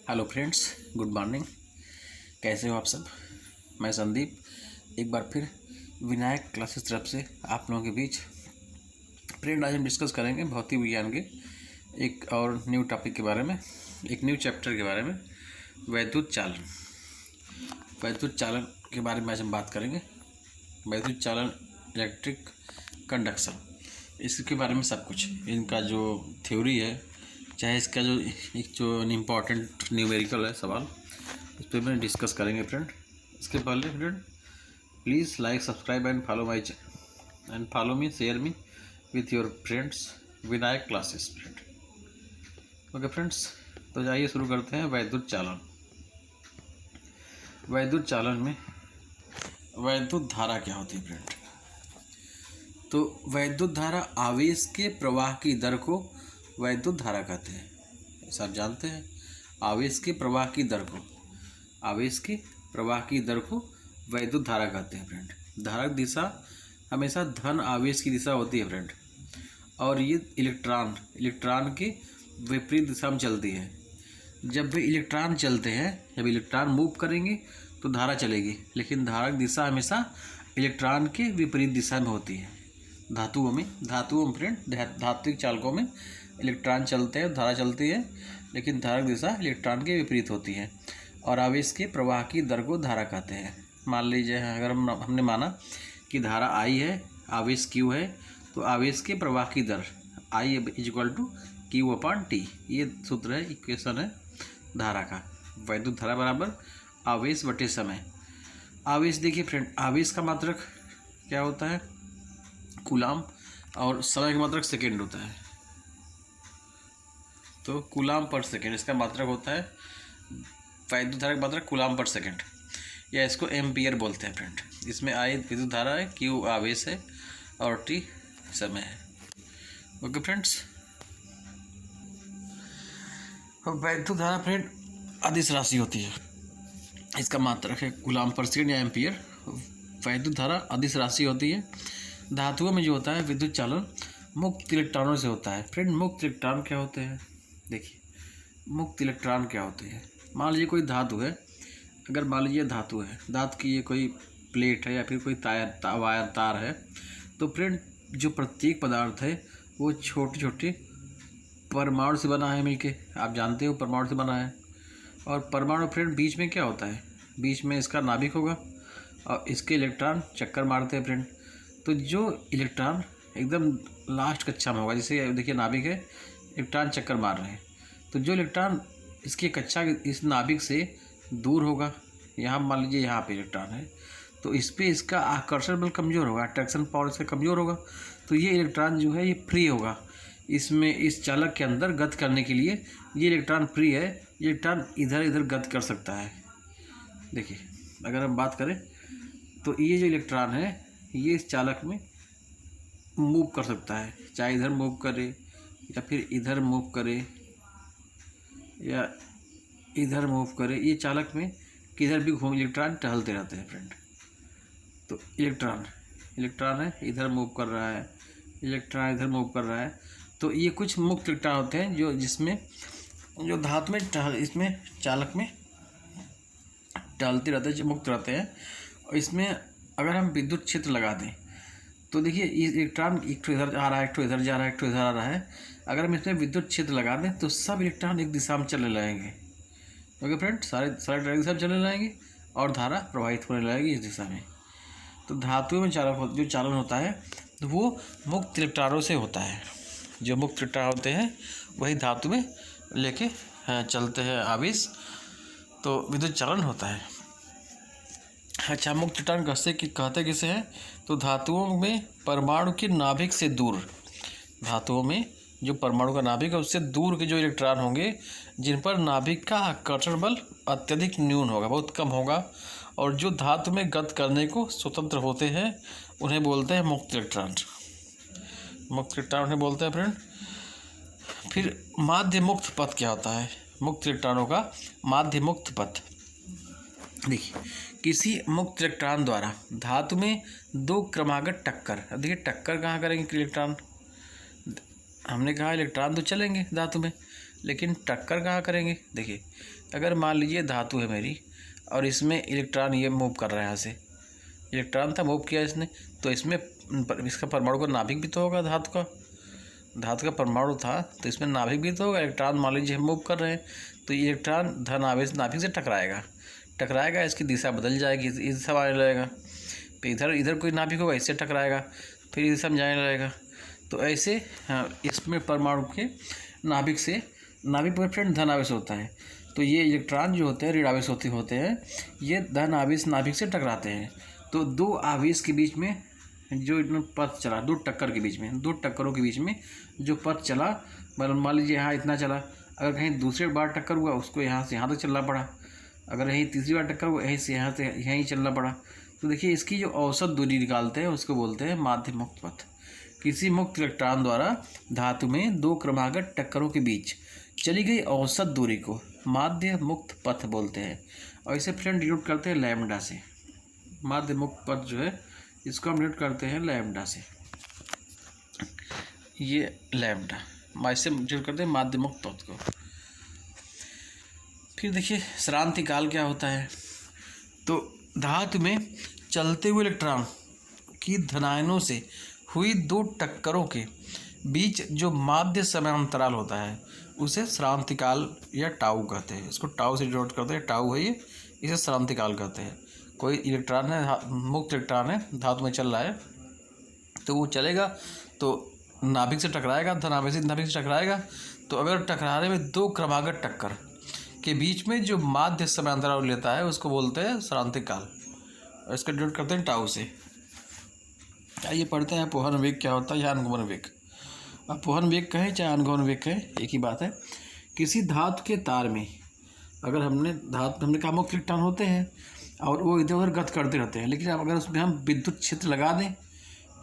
Hello friends, good morning. कैसे हो आप सब? मैं संदीप एक बार फिर विनायक क्लासेस तरफ से आप लोगों के बीच फ्रेंड आज हम डिस्कस करेंगे भौतिक विज्ञान के एक और न्यू टॉपिक के बारे में, एक न्यू चैप्टर के बारे में, वैद्युत चालन। वैद्युत चालन के बारे में आज हम बात करेंगे। वैद्युत चालन, इलेक्ट्रिक कंडक्शन, इसके बारे में सब कुछ, इनका जो थ्योरी है, चाहे इसका जो एक इम्पॉर्टेंट न्यूमेरिकल है सवाल, इस पर मैं डिस्कस करेंगे फ्रेंड। इसके पहले friend please like, subscribe and follow my and follow me, share me with your friends Vinayak classes friend. Okay friends, तो जाइए शुरू करते हैं। वैद्युत चालन। वैद्युत चालन में वैद्युत धारा क्या होती है फ्रेंड? तो वैद्युत धारा आवेश के प्रवाह की दर को वैद्युत धारा कहते हैं। ऐसा आप जानते हैं, आवेश के प्रवाह की दर को, आवेश के प्रवाह की दर को वैद्युत धारा कहते हैं फ्रेंड। धारक दिशा हमेशा धन आवेश की दिशा होती है फ्रेंड, और ये इलेक्ट्रॉन के विपरीत दिशा में चलती है। जब वे इलेक्ट्रॉन चलते हैं, जब इलेक्ट्रॉन मूव करेंगे तो धारा चलेगी, लेकिन धारक दिशा हमेशा इलेक्ट्रॉन के विपरीत दिशा में होती है। धातुओं में फ्रेंड, धात्विक चालकों में इलेक्ट्रॉन चलते हैं, धारा चलती है, लेकिन धारक दिशा इलेक्ट्रॉन के विपरीत होती है। और आवेश के प्रवाह की दर को धारा कहते हैं। मान लीजिए अगर हमने माना कि धारा I है, आवेश Q है, तो आवेश के प्रवाह की दर I = Q/T, ये सूत्र है, इक्वेशन है धारा का। वैद्युत धारा बराबर आवेश बटे समय। आवेश देखिए फ्रेंड, आवेश का मात्रक क्या होता है? कूलाम, और समय का मात्रक सेकेंड होता है। तो कूलाम पर सेकेंड इसका मात्रक होता है। वैद्युत धारा का मात्रक कूलाम पर सेकेंड, या इसको एम्पियर बोलते हैं फ्रेंड। इसमें I विद्युत धारा है, Q आवेश है, और T समय है। ओके फ्रेंड्स, वैद्युत धारा फ्रेंड अदिश राशि होती है, इसका मात्रक है कूलाम पर सेकेंड या एम्पियर। वैद्युत धारा अदिश राशि होती है। धातुओं में जो होता है विद्युत चालन मुक्त इलेक्ट्रॉनों से होता है फ्रेंड। मुक्त इलेक्ट्रॉन क्या होते हैं? देखिए, मुक्त इलेक्ट्रॉन क्या होते हैं? मान लीजिए कोई धातु है, अगर मान लीजिए धातु है, धातु की ये कोई प्लेट है या फिर कोई वायर तार है, तो फ्रेंड जो प्रत्येक पदार्थ है वो छोटे छोटे परमाणु से बना है मिलके। आप जानते हो परमाणु से बना है, और परमाणु फ्रेंड बीच में क्या होता है? बीच में इसका नाभिक होगा, और इसके इलेक्ट्रॉन चक्कर मारते हैं फ्रेंड। तो जो इलेक्ट्रॉन एकदम लास्ट कक्षा में होगा, जैसे देखिए नाभिक है, इलेक्ट्रॉन चक्कर मार रहे हैं, तो जो इलेक्ट्रॉन इसकी कक्षा इस नाभिक से दूर होगा, यहाँ मान लीजिए यहाँ पे इलेक्ट्रॉन है, तो इस पर इसका आकर्षण बल कमज़ोर होगा, अट्रैक्शन पावर इसका कमज़ोर होगा, तो ये इलेक्ट्रॉन जो है ये फ्री होगा। इसमें इस चालक के अंदर गति करने के लिए ये इलेक्ट्रॉन फ्री है, ये इलेक्ट्रॉन इधर इधर गति कर सकता है। देखिए, अगर हम बात करें तो ये जो इलेक्ट्रॉन है ये इस चालक में मूव कर सकता है, चाहे इधर मूव करे या फिर इधर मूव करे या इधर मूव करे। ये चालक में किधर भी घूम, इलेक्ट्रॉन टहलते रहते हैं फ्रेंड। तो इलेक्ट्रॉन है, इधर मूव कर रहा है, इलेक्ट्रॉन इधर मूव कर रहा है। तो ये कुछ मुक्त इलेक्ट्रॉन होते हैं जो धातु में इसमें चालक में टहलते रहते हैं, जो मुक्त रहते हैं। और इसमें अगर हम विद्युत क्षेत्र लगा दें तो देखिए ये इलेक्ट्रॉन एक तो इधर आ रहा है, एक तो इधर जा रहा है, एक तो इधर आ रहा है। अगर हम इसमें विद्युत क्षेत्र लगा दें तो सब इलेक्ट्रॉन एक दिशा में चलने लगेंगे। ओके फ्रेंड, सारे डायरेक्ट दिशा में चलने लगेंगे और धारा प्रवाहित होने लगेगी इस दिशा में। तो धातुओं में जो चालन होता है तो वो मुक्त इलेक्ट्रॉनों से होता है। जो मुक्त इलेक्ट्रॉन होते हैं वही धातु में लेके चलते हैं आवेश, तो विद्युत चालन होता है। अच्छा, मुक्त इलेक्ट्रॉन कहते किसे हैं? तो धातुओं में परमाणु के नाभिक से दूर, धातुओं में जो परमाणु का नाभिक है उससे दूर के जो इलेक्ट्रॉन होंगे, जिन पर नाभिक का आकर्षण बल अत्यधिक न्यून होगा, बहुत कम होगा, और जो धातु में गति करने को स्वतंत्र होते हैं, उन्हें बोलते हैं मुक्त इलेक्ट्रॉन। मुक्त इलेक्ट्रॉन उन्हें बोलते हैं फ्रेंड। फिर माध्य मुक्त पथ क्या होता है? मुक्त इलेक्ट्रॉनों का माध्य मुक्त पथ। देखिए, किसी मुक्त इलेक्ट्रॉन द्वारा धातु में दो क्रमागत टक्कर, देखिए टक्कर कहाँ करेंगे इलेक्ट्रॉन? हमने कहा इलेक्ट्रॉन तो चलेंगे धातु में, लेकिन टक्कर कहाँ करेंगे। देखिए, अगर मान लीजिए धातु है मेरी और इसमें इलेक्ट्रॉन ये मूव कर रहा है, यहाँ से इलेक्ट्रॉन था, मूव किया इसने, तो इसमें इसका परमाणु का नाभिक भी तो होगा, धातु का परमाणु था तो इसमें नाभिक भी तो होगा। इलेक्ट्रॉन मान लीजिए हम मूव कर रहे हैं तो इलेक्ट्रॉन धन आवेश नाभिक से टकराएगा, इसकी दिशा बदल जाएगी, इस दिशा में आने लगेगा, फिर इधर कोई नाभिक होगा, इससे टकराएगा, फिर इस दिशा में जाने लगेगा। तो ऐसे इसमें परमाणु के नाभिक में फ्रेंड धन आवेश होता है। तो ये इलेक्ट्रॉन जो होते हैं ऋण आवेश होते हैं, ये धन आवेश नाभिक से टकराते हैं। तो दो आवेश के बीच में जो पथ चला, दो टक्करों के बीच में जो पथ चला, मान लीजिए यहाँ इतना चला, अगर कहीं दूसरी बार टक्कर हुआ उसको यहाँ से यहाँ तक चलना पड़ा, अगर यहीं तीसरी बार टक्कर हुआ यहीं से यहीं चलना पड़ा। तो देखिए, इसकी जो औसत दूरी निकालते हैं उसको बोलते हैं माध्य मुक्त पथ। किसी मुक्त इलेक्ट्रॉन द्वारा धातु में दो क्रमागत टक्करों के बीच चली गई औसत दूरी को माध्य मुक्त पथ बोलते हैं। और इसे फ्रेंड डिनोट करते हैं लैम्डा से। माध्य मुक्त पथ जो है इसको हम डिनोट करते हैं लैम्डा से। ये लैम्डा इससे डिनोट करते हैं माध्य मुक्त पथ को। फिर देखिए, श्रांति काल क्या होता है। तो धातु में चलते हुए इलेक्ट्रॉन की धनायनों से हुई दो टक्करों के बीच जो माध्य समय अंतराल होता है उसे श्रांति काल या टाउ कहते हैं। इसको टाउ से डिनोट करते हैं, टाउ है ये, इसे श्रांति काल कहते हैं। कोई इलेक्ट्रॉन है, मुक्त इलेक्ट्रॉन है, धातु में चल रहा है, तो वो चलेगा तो नाभिक से टकराएगा, धन आवेशित नाभिक से टकराएगा। तो अगर टकराने में दो क्रमागत टक्कर के बीच में जो माध्य समय अंतराल लेता है उसको बोलते हैं श्रांति काल, और इसका डिनोट करते हैं टाउ से। आइए पढ़ते हैं अपवहन वेग क्या होता है या अनुगमन वेग। अपवहन वेग कहें चाहे अनुगमन वेग कहें, एक ही बात है। किसी धातु के तार में अगर हमने कहा मुक्त इलेक्ट्रॉन होते हैं और वो इधर उधर गति करते रहते हैं, लेकिन अगर उसमें हम विद्युत क्षेत्र लगा दें,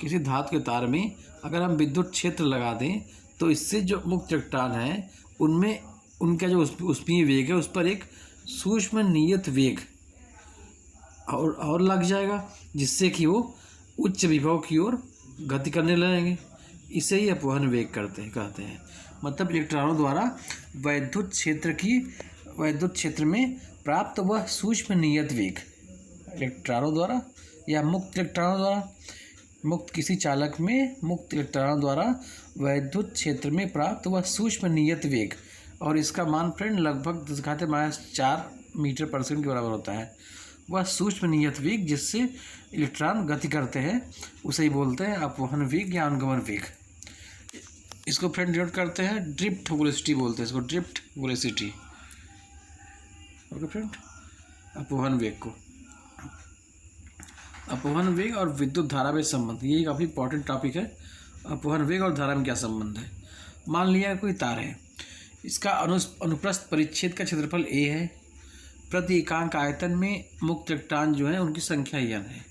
किसी धातु के तार में अगर हम विद्युत क्षेत्र लगा दें तो इससे जो मुक्त इलेक्ट्रॉन है उनमें उनका जो उष्मीय वेग है उस पर एक सूक्ष्म नियत वेग और लग जाएगा, जिससे कि वो उच्च विभव की ओर गति करने लगेंगे। इसे ही अपवहन वेग कहते हैं। मतलब इलेक्ट्रॉनों द्वारा वैद्युत क्षेत्र में प्राप्त वह सूक्ष्म नियत वेग, इलेक्ट्रॉनों द्वारा या मुक्त इलेक्ट्रॉनों द्वारा, किसी चालक में मुक्त इलेक्ट्रॉनों द्वारा वैद्युत क्षेत्र में प्राप्त वह सूक्ष्म नियत वेग, और इसका मान फ्रेंड लगभग 10⁻⁴ मीटर पर सेकंड के बराबर होता है। वह सूक्ष्म नियत वेग जिससे इलेक्ट्रॉन गति करते हैं उसे ही बोलते हैं अपवहन वेग या अनुगमन वेग। इसको फ्रेंड डिनोट करते हैं ड्रिफ्ट वेलोसिटी बोलते हैं, इसको ड्रिफ्ट वेलोसिटी। ओके फ्रेंड, अपवहन वेग को। अपवहन वेग और विद्युत धारा में संबंध, ये काफ़ी इंपॉर्टेंट टॉपिक है। अपवहन वेग और धारा में क्या संबंध है। मान लिया कोई तार है, इसका अनुप्रस्थ परिच्छेद का क्षेत्रफल a है, प्रति एकांक आयतन में मुक्त इलेक्ट्रॉन जो है उनकी संख्या n है।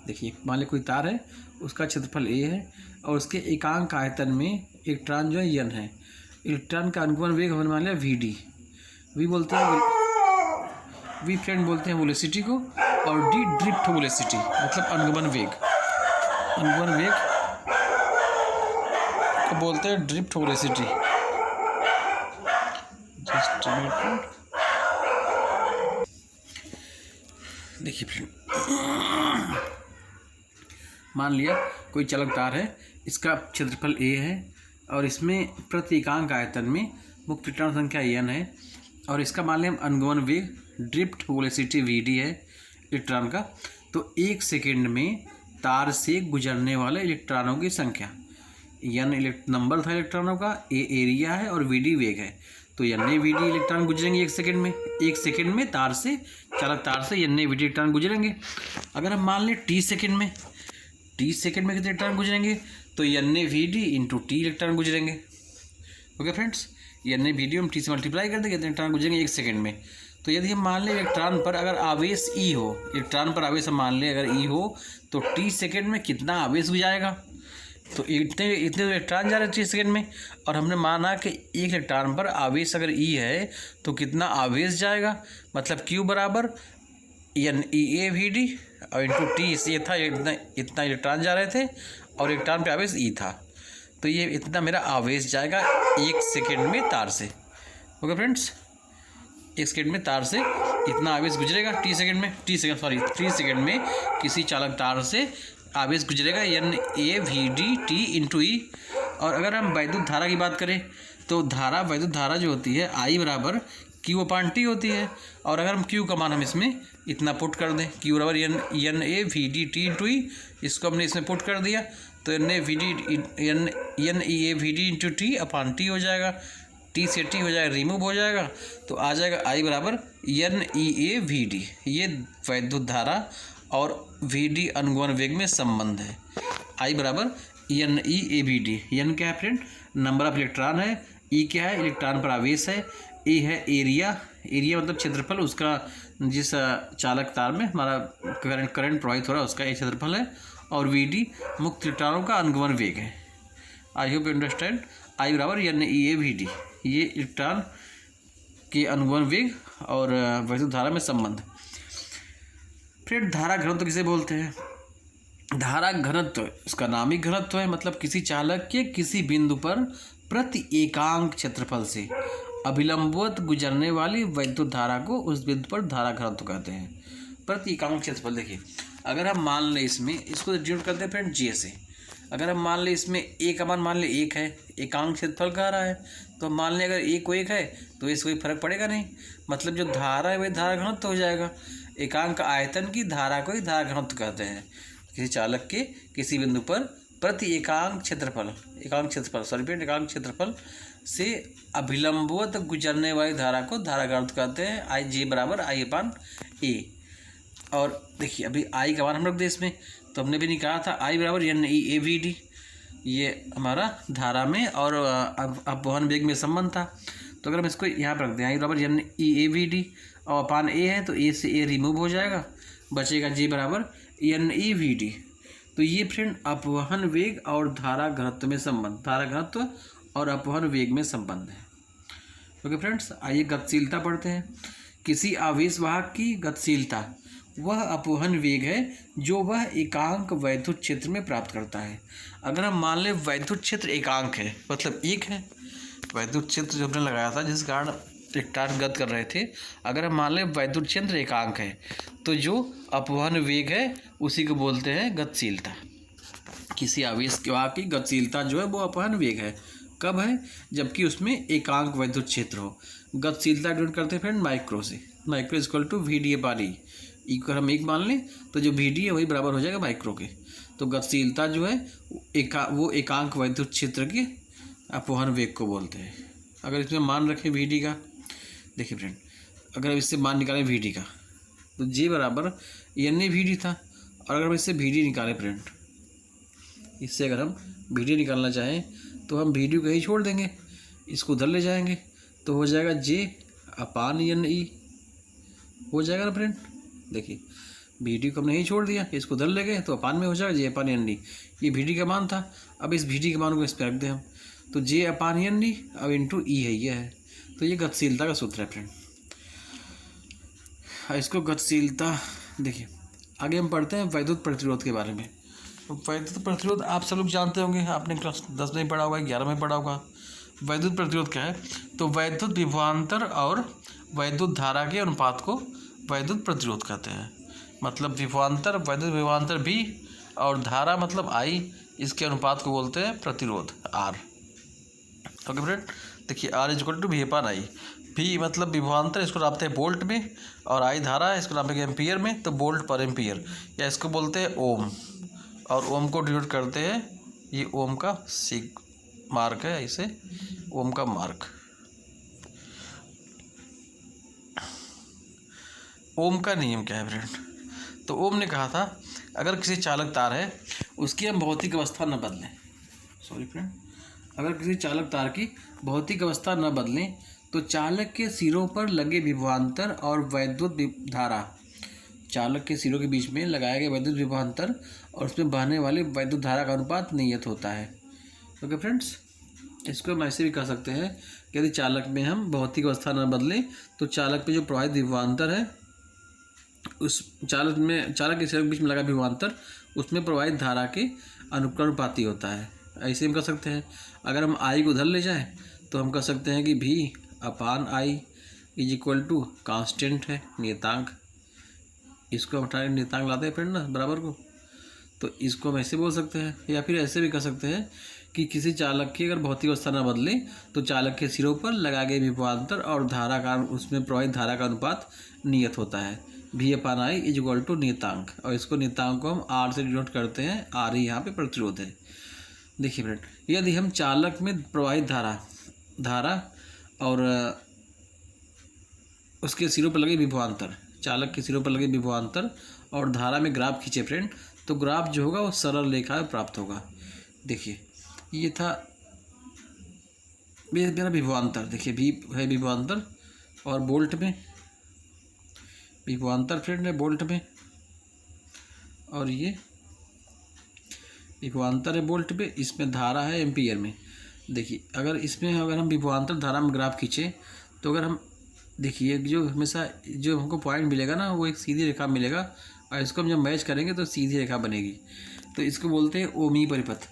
देखिए, मान लिया कोई तार है, उसका क्षेत्रफल a है और उसके एकांक आयतन में इलेक्ट्रॉन जो है n है। इलेक्ट्रॉन का अनुगमन वेग हमने मान लिया vd, वी फ्रेंड बोलते हैं वेलोसिटी को, और d ड्रिफ्ट वेलोसिटी मतलब अनुगमन वेग को बोलते हैं ड्रिफ्ट वेलोसिटी। देखिए फ्रेंड, मान लिया कोई चालक तार है, इसका क्षेत्रफल a है और इसमें प्रति एकांक आयतन में मुक्त इलेक्ट्रॉन संख्या n है, और इसका मान लिया हम अनुगमन वेग ड्रिफ्ट वेलोसिटी vd है इलेक्ट्रॉन का। तो 1 सेकेंड में तार से गुजरने वाले इलेक्ट्रॉनों की संख्या, n नंबर था इलेक्ट्रॉनों का, a एरिया है और vd वेग है। तो n vd इलेक्ट्रॉन गुजरेंगे 1 सेकेंड में। 1 सेकेंड में चालक तार से n vd इलेक्ट्रॉन गुजरेंगे। अगर हम मान लें t सेकेंड में कितने इलेक्ट्रॉन गुजरेंगे, तो n vd into t electron गुजरेंगे। ओके फ्रेंड्स, n vd हम t से मल्टीप्लाई कर देंगे, कितने इलेक्ट्रॉन गुजरेंगे 1 सेकेंड में। तो यदि हम मान लें इलेक्ट्रॉन पर अगर आवेश E हो, इलेक्ट्रॉन पर आवेश हम मान लें अगर E हो, तो t सेकेंड में कितना आवेश जाएगा। तो इतने इलेक्ट्रॉन जा रहे हैं 3 सेकेंड में, और हमने माना कि एक इलेक्ट्रॉन पर आवेश अगर E है तो कितना आवेश जाएगा, मतलब Q बराबर n EA VD और इंटू T ये था, इतना इलेक्ट्रॉन जा रहे थे और इलेक्ट्रॉन पे आवेश E था, तो ये इतना मेरा आवेश जाएगा 1 सेकेंड में तार से। ओके फ्रेंड्स, 1 सेकेंड में तार से इतना आवेश गुजरेगा, 3 सेकेंड में किसी चालक तार से आवेश गुजरेगा NAVDT × E। और अगर हम वैद्युत धारा की बात करें तो वैद्युत धारा जो होती है I बराबर Q/T होती है। और अगर हम Q का मान हम इसमें इतना पुट कर दें, Q बराबर NAVDT × E, इसको हमने इसमें पुट कर दिया तो NAVD × T/T हो जाएगा, T से T हो जाएगा, रिमूव हो जाएगा, तो आ जाएगा I बराबर NEAVD। ये वैद्युत धारा और VD अनुगमन वेग में संबंध है। I बराबर NEAVD। N क्या है फ्रेंड? नंबर ऑफ इलेक्ट्रॉन है। E क्या है? इलेक्ट्रॉन पर आवेश है। A है एरिया मतलब क्षेत्रफल, उसका जिस चालक तार में हमारा करंट प्रवाहित हो रहा है उसका ये क्षेत्रफल है। और VD मुक्त इलेक्ट्रॉनों का अनुगमन वेग है। I hope you understand. I बराबर NEAVD, ये इलेक्ट्रॉन के अनुगमन वेग और वैद्युत धारा में संबंध। फिर धारा घनत्व किसे बोलते हैं? धारा घनत्व इसका नाम ही घनत्व है, मतलब किसी चालक के किसी बिंदु पर प्रति एकांक क्षेत्रफल से अभिलंबवत गुजरने वाली वैद्युत धारा को उस बिंदु पर धारा घनत्व कहते हैं। प्रति एकांक क्षेत्रफल, देखिए अगर हम मान लें इसमें, इसको डिनोट करते हैं फ्रेंड J से। अगर हम मान लें इसमें A का मान ले 1 है, एकांक क्षेत्रफल कह रहा है, तो मान लें अगर A को 1 है तो इससे कोई फर्क पड़ेगा नहीं, मतलब जो धारा है वही धारा घनत्व हो जाएगा। एकांक आयतन की धारा को ही धारा घनत्व कहते हैं। किसी चालक के किसी बिंदु पर प्रति एकांक क्षेत्रफल से अभिलंबवत गुजरने वाली धारा को धारा घनत्व कहते हैं। J बराबर I/A। और देखिए अभी I का मान हम रख दें इसमें, तो हमने भी निकाला था I बराबर NEAVD, ये हमारा धारा में और अपवहन वेग में संबंध था। तो अगर हम इसको यहाँ पर रख दें I बराबर NEAVD और अपान A है तो A से A रिमूव हो जाएगा, बचेगा J बराबर NEVD। तो ये फ्रेंड अपवहन वेग और धारा घनत्व में संबंध, धारा घनत्व और अपवहन वेग में संबंध है। ओके फ्रेंड्स, आइए गतिशीलता पढ़ते हैं। किसी आवेश वाहक की गतिशीलता वह अपवहन वेग है जो वह एकांक वैद्युत क्षेत्र में प्राप्त करता है। अगर हम मान लें वैद्युत क्षेत्र एकांक है, मतलब 1 है, वैद्युत क्षेत्र जो हमने लगाया था जिस कारण इलेक्ट्रॉन गत कर रहे थे, अगर हम मान लें वैद्युत क्षेत्र एकांक है तो जो अपवहन वेग है उसी को बोलते हैं गतिशीलता। किसी आवेश वाहक की गतिशीलता जो है वो अपवहन वेग है। कब है? जबकि उसमें एकांक वैद्युत क्षेत्र हो। गतिशीलता डिनोट करते हैं फ्रेंड माइक्रो से। Micro equal to VD/E। अगर हम 1 मान लें तो जो VD है वही बराबर हो जाएगा माइक्रो के। तो गतिशीलता जो है वो एकांक वैद्युत क्षेत्र के अपवहन वेग को बोलते हैं। अगर इसमें मान रखें VD का, देखिए फ्रेंड अगर इससे मान निकालें VD का तो J बराबर NAVD था। और अगर हम इससे VD निकालें फ्रेंड, इससे अगर हम VD निकालना चाहें तो हम VD को ही छोड़ देंगे, इसको उधर ले जाएंगे तो हो जाएगा J/NE हो जाएगा ना फ्रेंड। देखिए VD को हमने ही छोड़ दिया, इसको उधर ले गए तो अपान में हो जाएगा J/NE। ये VD का मान था, अब इस VD के मान को इस पर रख दें हम, तो J/NE अब इंटू E है, ये है। तो ये गतिशीलता का सूत्र है फ्रेंड। इसको गतिशीलता, देखिए आगे हम पढ़ते हैं वैद्युत प्रतिरोध के बारे में। तो वैद्युत प्रतिरोध आप सब लोग जानते होंगे, आपने क्लास 10 में पढ़ा होगा, 11 में पढ़ा होगा। वैद्युत प्रतिरोध क्या है? तो वैद्युत विभवांतर और वैद्युत धारा के अनुपात को वैद्युत प्रतिरोध कहते हैं। मतलब विभवांतर, वैद्युत विभवांतर V और धारा मतलब I, इसके अनुपात को बोलते हैं प्रतिरोध R। ओके फ्रेंड, देखिए R equal to V/I। V मतलब विभवांतर, इसको नापते हैं वोल्ट में, और I धारा इसको नापेंगे एम्पियर में, तो वोल्ट पर एम्पियर, या इसको बोलते हैं ओम। और ओम को डिनोट करते हैं, ये ओम का सिग मार्क है, इसे ओम का मार्क। ओम का नियम क्या है फ्रेंड? तो ओम ने कहा था अगर किसी चालक तार है उसकी हम भौतिक अवस्था न बदलें, सॉरी फ्रेंड, अगर किसी चालक तार की भौतिक अवस्था न बदलें तो चालक के सिरों पर लगे विभवांतर और वैद्युत धारा, चालक के सिरों के बीच में लगाए गए वैद्युत विभवांतर और उसमें बहने वाली वैद्युत धारा का अनुपात नियत होता है। ओके फ्रेंड्स, इसको हम ऐसे भी कह सकते हैं कि यदि चालक में हम भौतिक अवस्था न बदलें तो चालक पे जो प्रवाहित विभवांतर है उस चालक के सिरों के बीच में लगा विभवांतर उसमें प्रवाहित धारा के अनुपाती होता है। ऐसे हम कह सकते हैं। अगर हम I को उधर ले जाएं तो हम कह सकते हैं कि अपान I is equal to constant है नियतांक, इसको हटा के नियतांक लाते हैं फ्रेंड ना बराबर को, तो इसको हम ऐसे बोल सकते हैं, या फिर ऐसे भी कर सकते हैं कि किसी चालक की अगर भौतिक अवस्था न बदले तो चालक के सिरों पर लगाए गए विभवांतर और धारा का उसमें प्रवाहित धारा का अनुपात नियत होता है। V upon I is equal to नियतांक, और इसको नियतांक को हम R से डिनोट करते हैं, R ही यहाँ पे प्रतिरोध है। देखिए फ्रेंड, यदि हम चालक में प्रवाहित धारा और उसके सिरों पर लगे विभवांतर, चालक के सिरों पर लगे विभवांतर और धारा में ग्राफ खींचे फ्रेंड, तो ग्राफ जो होगा वो सरल रेखा में प्राप्त होगा। देखिए ये था मेरा विभवांतर, देखिए V है विभवांतर और बोल्ट में विभवांतर फ्रेंड है बोल्ट में, और ये विभवांतर है बोल्ट में, इसमें धारा है एम्पियर में। देखिए अगर हम विभवांतर धारा में ग्राफ खींचे तो अगर हम देखिए जो हमेशा जो हमको पॉइंट मिलेगा ना वो एक सीधी रेखा मिलेगा, और इसको हम जब मैच करेंगे तो सीधी रेखा बनेगी। तो इसको बोलते हैं ओमी परिपथ,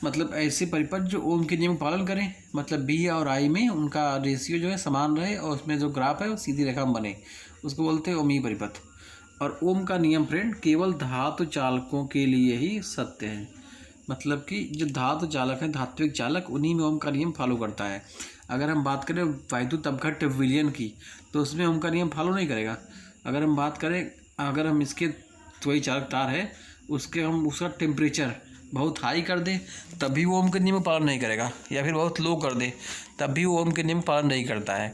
मतलब ऐसे परिपथ जो ओम के नियम का पालन करें, मतलब B और I में उनका रेशियो जो है समान रहे और उसमें जो ग्राफ है वो सीधी रेखा में बने, उसको बोलते हैं ओमी परिपथ। और ओम का नियम फ्रेंड केवल धातु चालकों के लिए ही सत्य है, मतलब कि जो धातु चालक हैं धात्विक चालक उन्हीं में ओम का नियम फॉलो करता है। अगर हम बात करें वैद्युत अपघट्ट विलयन की तो उसमें ओम का नियम फॉलो नहीं करेगा। अगर हम बात करें अगर हम इसके त्वयी चालक तार है उसका टेम्परेचर बहुत हाई कर दे तब भी वो ओम के नियम पालन नहीं करेगा, या फिर बहुत लो कर दे तब भी वो ओम के नियम पालन नहीं करता है।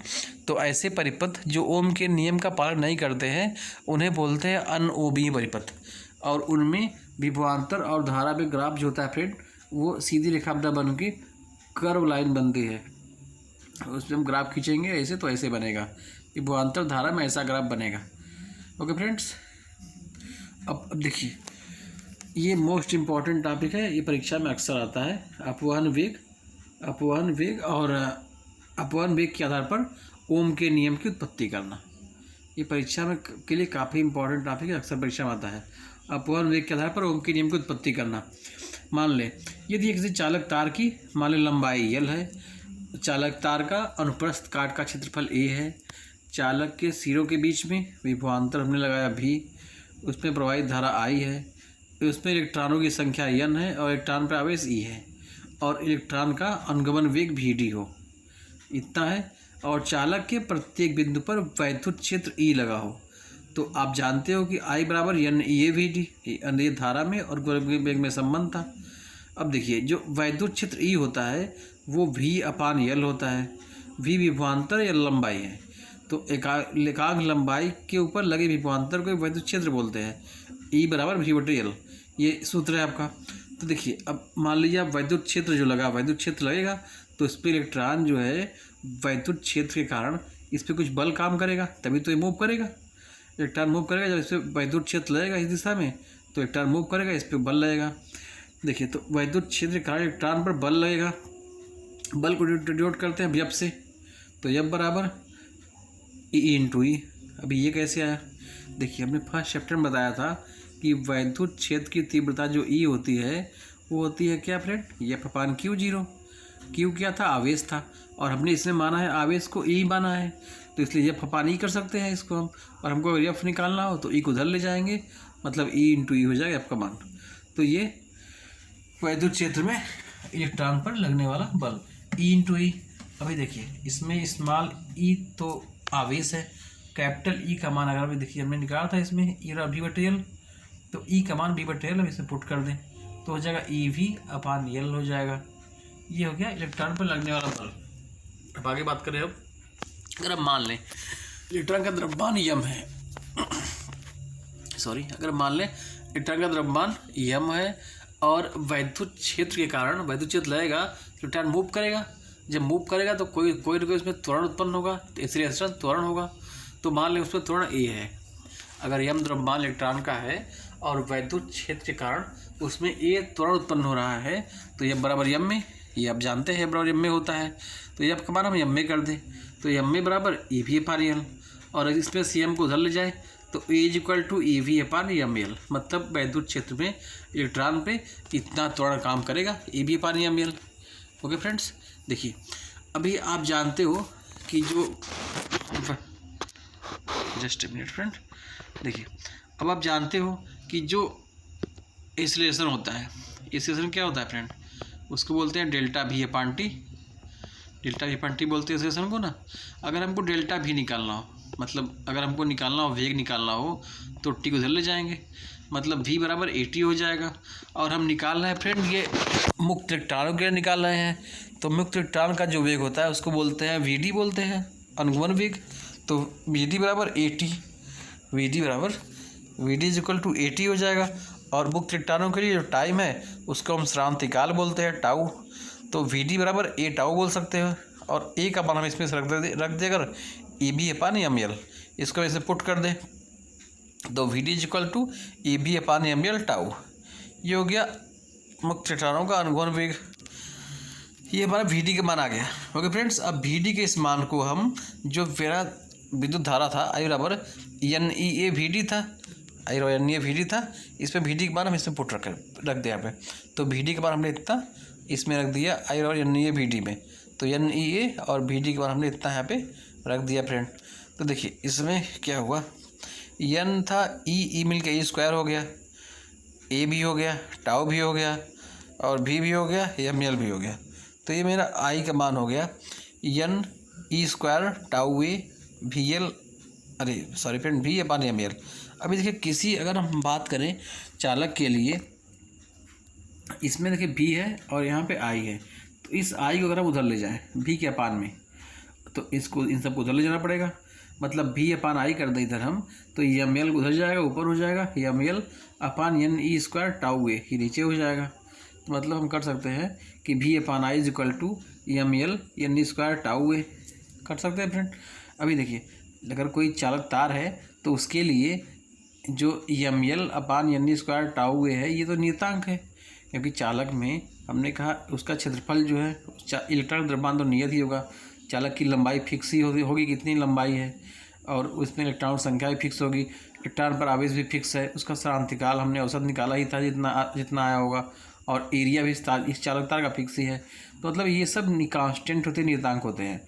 तो ऐसे परिपथ जो ओम के नियम का पालन नहीं करते हैं उन्हें बोलते हैं अनओमी परिपथ, और उनमें विभवांतर और धारा में ग्राफ जो होता है फ्रेंड वो सीधी रेखा बन के कर्व लाइन बनती है, उसमें हम ग्राफ खींचेंगे ऐसे तो ऐसे बनेगा, विभवांतर धारा में ऐसा ग्राफ बनेगा। ओके फ्रेंड्स, अब देखिए ये मोस्ट इम्पॉर्टेंट टॉपिक है, ये परीक्षा में अक्सर आता है। अपवहन वेग और अपवहन वेग के आधार पर ओम के नियम की उत्पत्ति करना, ये परीक्षा में के लिए काफ़ी इंपॉर्टेंट टॉपिक है, अक्सर परीक्षा में आता है। अपवहन वेग के आधार पर ओम के नियम की उत्पत्ति करना। मान ले यदि किसी चालक तार की मान ले लंबाई L है, चालक तार का अनुप्रस्थ काट का क्षेत्रफल A है, चालक के सिरों के बीच में विभवांतर हमने लगाया V, उसमें प्रवाहित धारा I है, उसमें इलेक्ट्रॉनों की संख्या N है और इलेक्ट्रॉन पर आवेश E है, और इलेक्ट्रॉन का अनुगमन वेग VD हो, इतना है, और चालक के प्रत्येक बिंदु पर वैद्युत क्षेत्र E लगा हो। तो आप जानते हो कि I बराबर NEAVD, ये धारा में और वेग में संबंध था। अब देखिए जो वैद्युत क्षेत्र E होता है वो V अपान L होता है, V विभवांतर या लंबाई है, तो एकांक लंबाई के ऊपर लगे विभवांतर को वैद्युत क्षेत्र बोलते हैं। E बराबर V/L, ये सूत्र है आपका। तो देखिए अब मान लीजिए आप वैद्युत क्षेत्र जो लगा वैद्युत क्षेत्र लगेगा तो इस पर इलेक्ट्रॉन जो है वैद्युत क्षेत्र के कारण इस पर कुछ बल काम करेगा तभी तो ये मूव करेगा, इलेक्ट्रॉन मूव करेगा। जब इस पर वैद्युत क्षेत्र लगेगा इस दिशा में तो इलेक्ट्रॉन मूव करेगा, इस पर बल लगेगा। देखिए तो वैद्युत क्षेत्र के कारण इलेक्ट्रॉन पर बल लगेगा, बल को डिनोट करते हैं व्यप से, तो व्यप बराबर E/E। अभी ये कैसे आया, देखिए हमने फर्स्ट चैप्टर में बताया था कि वैद्युत क्षेत्र की तीव्रता जो E होती है वो होती है क्या फ्रेंड, F अपान Q0। Q क्या था, आवेश था, और हमने इसमें माना है आवेश को E माना है, तो इसलिए F अपान E कर सकते हैं इसको हम, और हमको अगर F निकालना हो तो E को उधर ले जाएंगे, मतलब E/E हो जाएगा F का मान। तो ये वैद्युत क्षेत्र में इलेक्ट्रॉन पर लगने वाला बल E/E। अभी देखिए इसमें स्मॉल E तो आवेश है, कैपिटल E का मान अगर अभी देखिए हमने निकाला था इसमें E V/L, तो E का मान V/L अब इसे पुट कर दें तो हो जाएगा EV अपान L हो जाएगा। ये हो गया इलेक्ट्रॉन पर लगने वाला बल। अब आगे बात करें, अब अगर हम मान लें इलेक्ट्रॉन का द्रव्यमान m है अगर मान लें इलेक्ट्रॉन का द्रव्यमान m है और वैद्युत क्षेत्र के कारण वैद्युत क्षेत्र लगेगा, इलेक्ट्रॉन मूव करेगा, जब मूव करेगा तो कोई ना कोई उसमें त्वरण उत्पन्न होगा, तो इसलिए त्वरण होगा। तो मान लें उसमें त्वरण A है, अगर m द्रव्यमान इलेक्ट्रॉन का है और वैद्युत क्षेत्र के कारण उसमें A त्वरण उत्पन्न हो रहा है, तो F बराबर m में, ये आप जानते हैं बराबर m में होता है, तो F का मान हम m में कर दें तो m में बराबर EV अपान L, और इसमें CM को उधर ले जाए तो A=EV अपान ml, मतलब वैद्युत क्षेत्र में इलेक्ट्रॉन पे इतना त्वरण काम करेगा EV upon ml। Okay friends, देखिए अभी आप जानते हो कि जो जस्ट मिनट फ्रेंड, देखिए अब आप जानते हो कि जो एक्सीलरेशन होता है, एक्सीलरेशन क्या होता है फ्रेंड, उसको बोलते हैं डेल्टा भी अपान टी। डेल्टा भी अपान टी बोलते हैं एक्सीलरेशन को ना। अगर हमको डेल्टा भी निकालना हो, मतलब अगर हमको निकालना हो, वेग निकालना हो, तो टी को इधर ले जाएंगे, मतलब v बराबर AT हो जाएगा। और हम निकाल रहे हैं फ्रेंड ये मुक्त इलेक्ट्रॉनों के लिए निकाल रहे हैं, तो मुक्त इलेक्ट्रॉन का जो वेग होता है उसको बोलते हैं VD बोलते हैं, अनुगमन वेग। तो VD बराबर AT, VD is equal to AT हो जाएगा। और मुक्त इलेक्ट्रॉनों के लिए जो टाइम है उसको हम श्रांतिकाल बोलते हैं, टाउ। तो VD बराबर A टाउ बोल सकते हैं। और A का मान हम इसमें से रख दे अगर AB अपान ml, इसको ऐसे पुट कर दें तो VD is equal to AB upon ml tau. ये हो गया मुक्त इलेक्ट्रॉनों का अनुगमन वेग। ये हमारा VD का मान आ गया। ओके फ्रेंड्स, अब VD के इस मान को हम, जो मेरा विद्युत धारा था I बराबर NEA VD था, I बराबर NEA VD था, इस पर VD के मान हम इसमें पुट रख दे यहाँ पे। तो VD के मान हमने इतना इसमें रख दिया I बराबर NEA VD में, तो NEA और VD के मान हमने इतना यहाँ पे रख दिया फ्रेंड। तो देखिए इसमें क्या हुआ, N था E मिल के E स्क्वायर हो गया, A भी हो गया, टाउ भी हो गया, और V भी हो गया, ml भी हो गया। तो ये मेरा I का मान हो गया N E square tau A VL, अरे सॉरी फ्रेंड, V अपान ml। अभी देखिए किसी, अगर हम बात करें चालक के लिए, इसमें देखिए V है और यहाँ पे I है, तो इस I को अगर हम उधर ले जाएं V के अपान में, तो इसको इन सबको उधर ले जाना पड़ेगा, मतलब V अपान I कर दें इधर हम, तो ml उधर जाएगा, ऊपर हो जाएगा, ml upon NE square tau A ये नीचे हो जाएगा। तो मतलब हम कर सकते हैं कि V upon I is equal to ml NE square tau A कर सकते हैं फ्रेंड। अभी देखिए अगर कोई चालक तार है तो उसके लिए जो ml upon NE square tau A है, ये तो नियतांक है, क्योंकि चालक में हमने कहा उसका क्षेत्रफल जो है, इलेक्ट्रॉन द्रव्यमान तो नियत ही होगा, चालक की लंबाई फिक्स ही होगी कितनी लंबाई है, और उसमें इलेक्ट्रॉन संख्या भी फिक्स होगी, इलेक्ट्रॉन पर आवेश भी फिक्स है, उसका क्रांतिकाल हमने औसत निकाला ही था जितना आया होगा, और एरिया भी इस चालक तार का फिक्स ही है। तो मतलब ये सब कांस्टेंट होते, नियतांक होते हैं,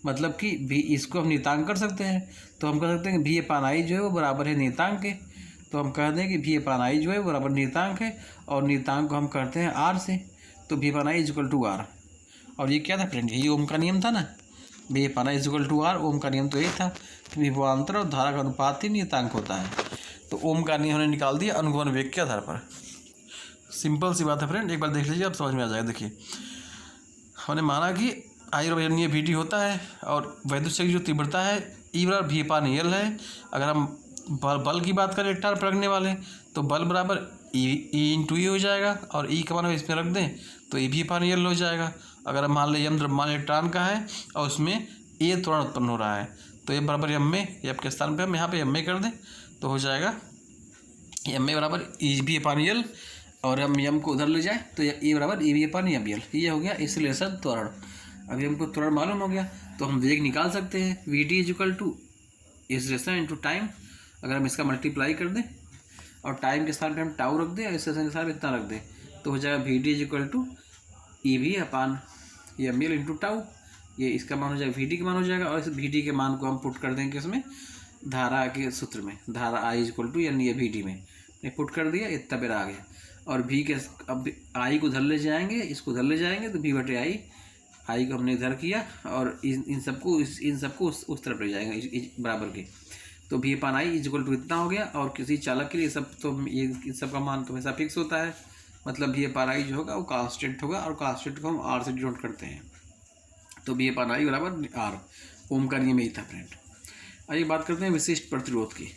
मतलब कि भी इसको हम नियतांक कर सकते हैं। तो हम कह सकते हैं कि V अपान I जो है वो बराबर है नियतांक के, तो हम कह दें कि V अपान I जो है वो बराबर नियतांक है, और नियतांक को हम करते हैं R से, तो V upon I is equal to R। और ये क्या था फ्रेंड, यही ओम का नियम था ना, V upon I is equal to R, Ohm का नियम तो यही था कि विभवांतर और धारा का अनुपात ही नियतांक होता है। तो ओम का नियम हमने निकाल दिया अनुगमन वेग के आधार पर। सिंपल सी बात है फ्रेंड, एक बार देख लीजिए, आप समझ में आ जाएगा। देखिए हमने माना कि I बराबर NE VD होता है, और वैद्युत शक्ति जो तीव्रता है E बराबर V अपान L है। अगर हम बल की बात करें इलेक्ट्रॉन पकड़ने वाले, तो बल बराबर E इंटू E हो जाएगा, और E का मान हम इसमें रख दें तो E V अपान L हो जाएगा। अगर हम मान लें m द्रव्यमान इलेक्ट्रॉन का है और उसमें A त्वरण उत्पन्न हो रहा है, तो ये बराबर m में, या आपके स्थान पर हम यहाँ पे m में कर दें तो हो जाएगा m में बराबर E V अपान L, और हम m को उधर ले जाए तो E बराबर E V अपान ml। ये हो गया एक्सीलरेशन त्वरण। अभी हमको त्वरण मालूम हो गया तो हम वेग निकाल सकते हैं, VD is equal to acceleration into time. अगर हम इसका मल्टीप्लाई कर दें और टाइम के स्थान पे हम टाउ रख दें और एक्सीलरेशन के स्थान पे इतना रख दें, तो हो जाएगा VD is equal to EV upon ml into tau. ये इसका मान हो जाएगा, VD का मान हो जाएगा, और इस VD के मान को हम पुट कर देंगे इसमें धारा के सूत्र में, धारा I is equal to NE VD में पुट कर दिया, इतना बेरा आ गया। और V के अब I को उधर ले जाएंगे, इसको उधर ले जाएंगे, तो V बटे I को हमने इधर किया, और इन सबको उस तरफ ले जाएंगे बराबर के, तो V upon I is equal to इतना हो गया। और किसी चालक के लिए सब तो ये इन सब का मान तो हमेशा फिक्स होता है, मतलब V अपान I जो होगा वो कांस्टेंट होगा, और कांस्टेंट को हम R से डिनोट करते हैं, तो V अपान I बराबर R। ओम का नियम यही था फ्रेंड। आइए बात करते हैं विशिष्ट प्रतिरोध की।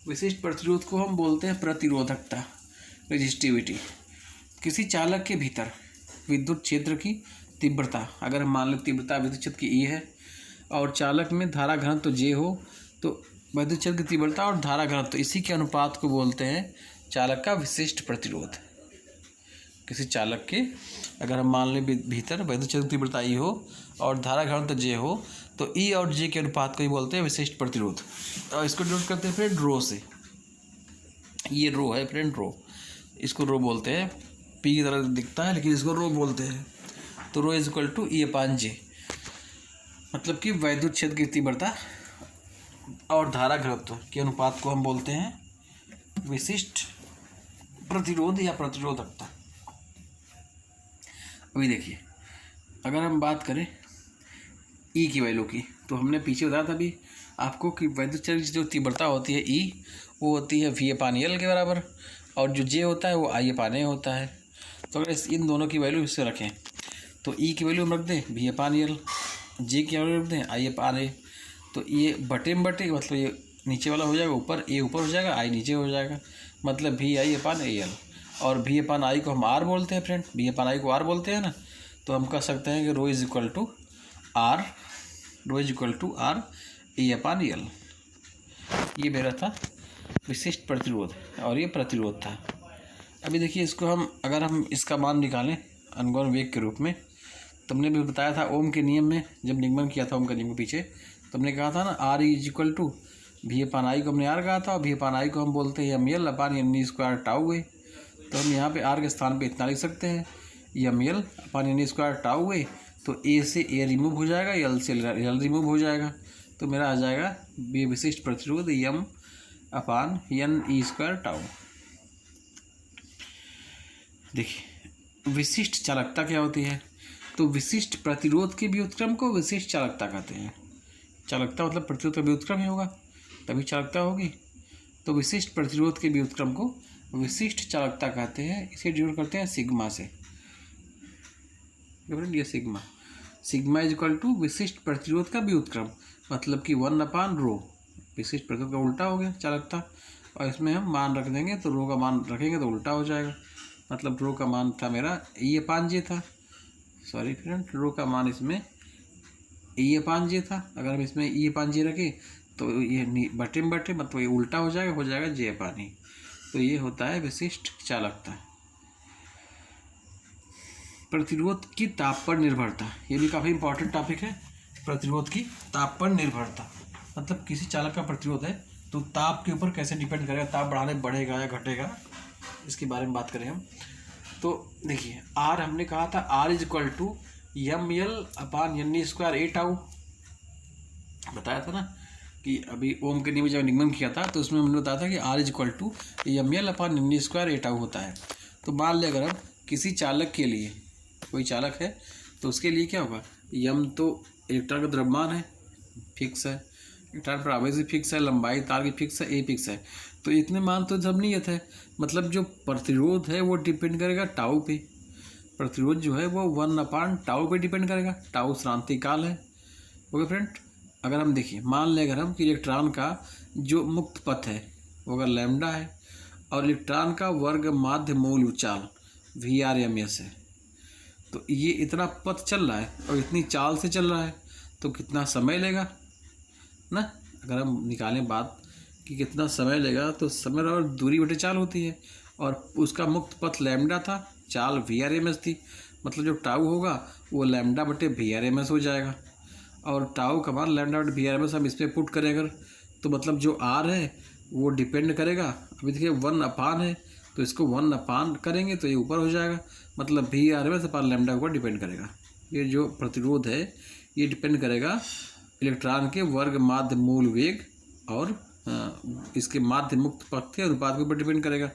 विशिष्ट प्रतिरोध को हम बोलते हैं प्रतिरोधकता, रेजिस्टिविटी। किसी चालक के भीतर विद्युत क्षेत्र की तीव्रता, अगर हम मान लें तीव्रता विद्युत क्षेत्र की E है, और चालक में धारा घनत्व J हो, तो विद्युत क्षेत्र की तीव्रता और धारा घनत्व इसी के अनुपात को बोलते हैं चालक का विशिष्ट प्रतिरोध। किसी चालक के अगर हम मान लें भीतर विद्युत क्षेत्र की तीव्रता E हो और धारा घनत्व J हो, तो E और J के अनुपात को ही बोलते हैं विशिष्ट प्रतिरोध। और इसको डिनोट करते हैं फ्रेंड रो से। ये रो है फ्रेंड, रो, इसको रो बोलते हैं, P की तरह दिखता है लेकिन इसको रो बोलते हैं। तो rho is equal to E upon J, मतलब कि वैद्युत क्षेत्र की तीव्रता और धारा घनत्व के अनुपात को हम बोलते हैं विशिष्ट प्रतिरोध या प्रतिरोधकता। अभी देखिए, अगर हम बात करें ई की वैल्यू की, तो हमने पीछे बताया था अभी आपको कि वैद्युत क्षेत्र की जो तीव्रता होती है ई, वो होती है V/L के बराबर, और जो जे होता है वो I/A होता है। तो अगर इन दोनों की वैल्यू इससे रखें तो ई की वैल्यू हम रख दें V/L, जे की वैल्यू रख दें I/A। तो ये बटे में बटे, मतलब ये नीचे वाला हो जाएगा ऊपर, ए ऊपर हो जाएगा, आई नीचे हो जाएगा, मतलब VI/AL। और V/I को हम R बोलते हैं फ्रेंड, V/I को R बोलते हैं ना, तो हम कह सकते हैं कि rho is equal to R E/L। ये मेरा था विशिष्ट प्रतिरोध और ये प्रतिरोध था। अभी देखिए, इसको अगर हम इसका मान निकालें अनुगमन वेग के रूप में, तो हमने भी बताया था ओम के नियम में, जब निगमन किया था ओम के नियम के पीछे, तो हमने कहा था ना R is equal to V/I को हमने R कहा था, और V/I को हम बोलते हैं mL/n² टाउ है। तो हम यहाँ पे R के स्थान पे इतना लिख सकते हैं mL/n² टाउ है। तो A से A रिमूव हो जाएगा, L से L रिमूव हो जाएगा, तो मेरा आ जाएगा विशिष्ट प्रतिरोध m/n² टाउ। देखिए, विशिष्ट चालकता क्या होती है? तो विशिष्ट प्रतिरोध के व्युत्क्रम को विशिष्ट चालकता कहते हैं। चालकता मतलब प्रतिरोध का व्युत्क्रम ही होगा, तभी चालकता होगी। तो विशिष्ट प्रतिरोध के व्युत्क्रम को विशिष्ट चालकता कहते हैं। इसे डिनोट करते हैं सिग्मा से। ये सिग्मा इज इक्वल टू विशिष्ट प्रतिरोध का व्युत्क्रम, मतलब कि 1/ρ। विशिष्ट प्रतिरोध का उल्टा हो गया चालकता, और इसमें हम मान रख देंगे, तो रो का मान रखेंगे तो उल्टा हो जाएगा। मतलब रो का मान था मेरा E/J था, सॉरी फ्रेंड, रो का मान इसमें E/J था। अगर हम इसमें E/J रखें तो ये बटे में बटे, मतलब ये उल्टा हो जाएगा J/E। तो ये होता है विशिष्ट चालकता। प्रतिरोध की ताप पर निर्भरता, ये भी काफ़ी इंपॉर्टेंट टॉपिक है। प्रतिरोध की ताप पर निर्भरता मतलब किसी चालक का प्रतिरोध है तो ताप के ऊपर कैसे डिपेंड करेगा, ताप बढ़ाने बढ़ेगा या घटेगा, इसके बारे में बात करें हम। तो देखिए, R हमने कहा था R is equal to mL/n² tau, बताया था ना कि अभी ओम के नियम जब निगमन किया था तो उसमें हमने बताया था कि R is equal to mL/n² tau होता है। तो मान लें अगर हम किसी चालक के लिए, कोई चालक है तो उसके लिए क्या होगा, यम तो इलेक्ट्रॉन का द्रव्यमान है, फिक्स है, इलेक्ट्रॉन पर आवेश भी फिक्स है, लंबाई तार की फिक्स है, ए फिक्स है। तो इतने मान तो सब नियत है, मतलब जो प्रतिरोध है वो डिपेंड करेगा टाउ पे। प्रतिरोध जो है वो 1/टाउ पे डिपेंड करेगा, टाउ श्रांति काल है। ओके फ्रेंड, अगर हम देखिए, मान लें अगर हम कि इलेक्ट्रॉन का जो मुक्त पथ है वो अगर लैम्डा है, और इलेक्ट्रॉन का वर्ग माध्य मूल उचाल VRMS है, तो ये इतना पथ चल रहा है और इतनी चाल से चल रहा है, तो कितना समय लेगा ना। अगर हम निकालें बात कि कितना समय लेगा, तो समय और दूरी बटे चाल होती है, और उसका मुक्त पथ लैम्डा था, चाल VRMS थी, मतलब जो टाउ होगा वो लैम्डा बटे VRMS हो जाएगा। और टाउ का मान लैम्डा बटे VRMS हम इस पर पुट करें अगर, तो मतलब जो R है वो डिपेंड करेगा, अभी देखिए 1/, है तो इसको 1/, करेंगे तो ये ऊपर हो जाएगा, मतलब VRMS अपान लैम्डा के ऊपर डिपेंड करेगा। ये जो प्रतिरोध है ये डिपेंड करेगा इलेक्ट्रॉन के वर्ग माध्य मूल वेग और इसके माध्य मुक्त पथ के अनुपात के ऊपर डिपेंड करेगा।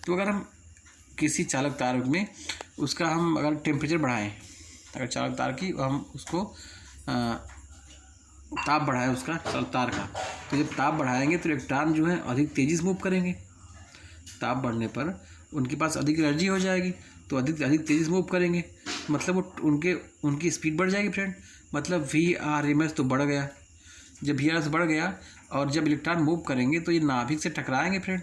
तो अगर हम किसी चालक तार में उसका हम अगर टेम्परेचर बढ़ाएं, अगर चालक तार की हम उसको ताप बढ़ाएं उसका चालक तार का, तो जब ताप बढ़ाएंगे तो इलेक्ट्रॉन जो है अधिक तेज़ी से मूव करेंगे। ताप बढ़ने पर उनके पास अधिक एनर्जी हो जाएगी, तो अधिक तेज़ी से मूव करेंगे, मतलब वो उनकी स्पीड बढ़ जाएगी फ्रेंड, मतलब VRMS तो बढ़ गया। जब VRMS बढ़ गया और जब इलेक्ट्रॉन मूव करेंगे तो ये नाभिक से टकराएंगे फ्रेंड,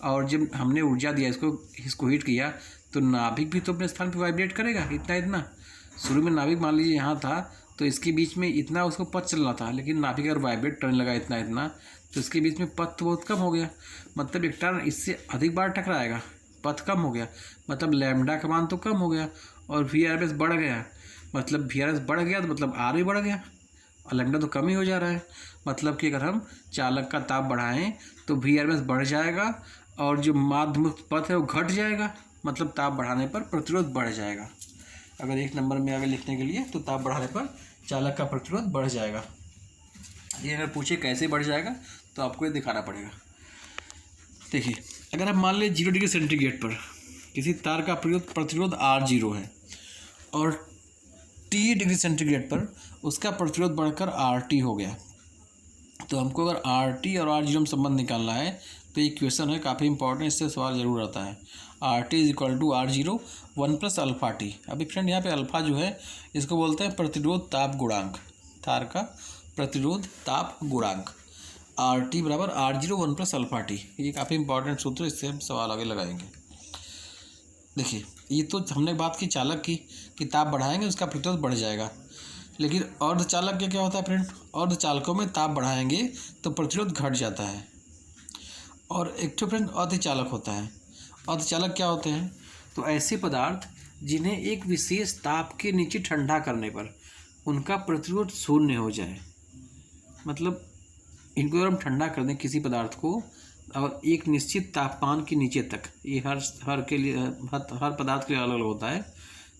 और जब हमने ऊर्जा दिया इसको हीट किया, तो नाभिक भी तो अपने स्थान पर वाइब्रेट करेगा इतना। शुरू में नाभिक मान लीजिए यहाँ था, तो इसके बीच में इतना उसको पथ चलना था, लेकिन नाभिक अगर वाइब्रेट करने लगा इतना, तो इसके बीच में पथ तो बहुत कम हो गया, मतलब इलेक्ट्रॉन इससे अधिक बार टकराएगा, पथ कम हो गया, मतलब लैम्डा का मान तो कम हो गया, और VRMS बढ़ गया, मतलब VRMS बढ़ गया तो मतलब R भी बढ़ गया, और लैम्डा तो कम ही हो जा रहा है। मतलब कि अगर हम चालक का ताप बढ़ाएं तो VRMS बढ़ जाएगा, और जो माध्य मुक्त पथ है वो घट जाएगा, मतलब ताप बढ़ाने पर प्रतिरोध बढ़ जाएगा। अगर 1 नंबर में अगर लिखने के लिए, तो ताप बढ़ाने पर चालक का प्रतिरोध बढ़ जाएगा। ये अगर पूछे कैसे बढ़ जाएगा तो आपको ये दिखाना पड़ेगा। देखिए, अगर हम मान लें 0 डिग्री सेंटीग्रेड पर किसी तार का प्रतिरोध R0 है और T डिग्री सेंटीग्रेड पर उसका प्रतिरोध बढ़कर RT हो गया, तो हमको अगर RT और R0 में संबंध निकालना है तो ये क्वेश्चन है काफ़ी इंपॉर्टेंट, इससे सवाल जरूर आता है। RT is equal to R0 1 plus alpha T. अभी फ्रेंड यहाँ पे अल्फा जो है इसको बोलते हैं प्रतिरोध ताप गुणांक, तार का प्रतिरोध ताप गुणांक। RT बराबर R0 1 प्लस अल्फा टी। ये काफ़ी इंपॉर्टेंट सूत्र, इससे हम सवाल आगे लगाएंगे। देखिए, ये तो हमने बात की चालक की कि ताप बढ़ाएंगे उसका प्रतिरोध बढ़ जाएगा, लेकिन अर्धचालक का क्या होता है फ्रेंड? अर्धचालकों में ताप बढ़ाएंगे तो प्रतिरोध घट जाता है। और एक तो फ्रेंड अर्धचालक होता है। अर्धचालक क्या होते हैं? तो ऐसे पदार्थ जिन्हें एक विशेष ताप के नीचे ठंडा करने पर उनका प्रतिरोध शून्य हो जाए। मतलब इनको अगर हम ठंडा कर दें किसी पदार्थ को और एक निश्चित तापमान के नीचे तक, ये हर के लिए हर पदार्थ के लिए अलग अलग होता है,